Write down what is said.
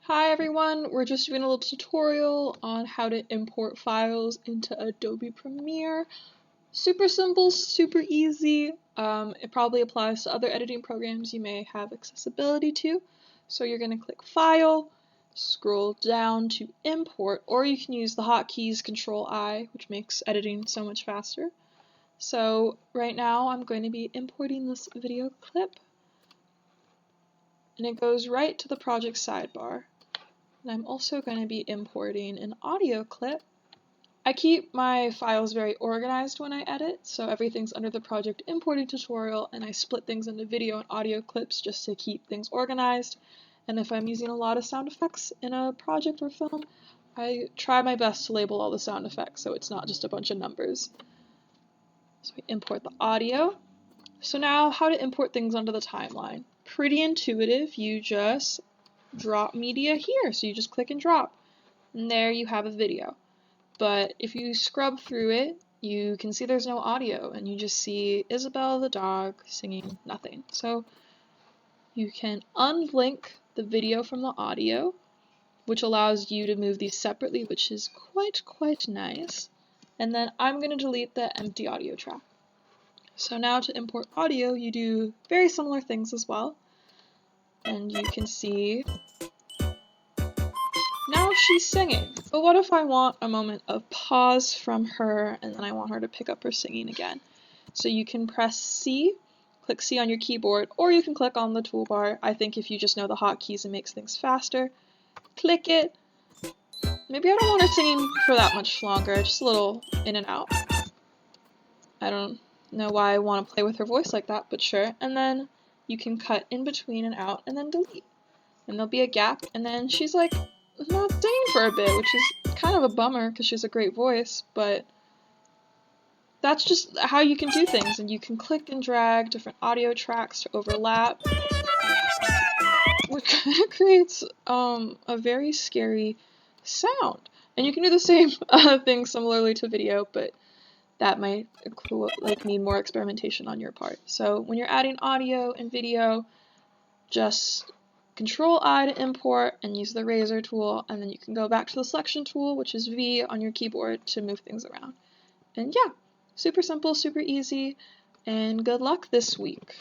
Hi everyone, we're just doing a little tutorial on how to import files into Adobe Premiere. Super simple, super easy. It probably applies to other editing programs you may have accessibility to. So you're going to click File, scroll down to Import, or you can use the hotkeys Control-I, which makes editing so much faster. So right now I'm going to be importing this video clip, and it goes right to the project sidebar. And I'm also going to be importing an audio clip. I keep my files very organized when I edit, so everything's under the project importing tutorial, and I split things into video and audio clips just to keep things organized. And if I'm using a lot of sound effects in a project or film, I try my best to label all the sound effects so it's not just a bunch of numbers. So we import the audio. So now how to import things onto the timeline. Pretty intuitive, you just drop media here. So you just click and drop, and there you have a video. But if you scrub through it, you can see there's no audio, and you just see Isabel the dog singing nothing. So you can unlink the video from the audio, which allows you to move these separately, which is quite nice. And then I'm going to delete the empty audio track. So now to import audio, you do very similar things as well. And you can see now she's singing. But what if I want a moment of pause from her and then I want her to pick up her singing again? So you can press C, click C on your keyboard, or you can click on the toolbar. I think if you just know the hotkeys, it makes things faster. Click it. Maybe I don't want her singing for that much longer, just a little in and out. I don't know why I want to play with her voice like that, but sure. And then you can cut in between and out and then delete. And there'll be a gap, and then she's like not singing for a bit, which is kind of a bummer because she's a great voice, but that's just how you can do things, and you can click and drag different audio tracks to overlap, which kind of creates a very scary sound. And you can do the same thing similarly to video, but that might need more experimentation on your part. So when you're adding audio and video, just Control-I to import and use the razor tool, and then you can go back to the selection tool, which is V on your keyboard, to move things around. And yeah, super simple, super easy, and good luck this week.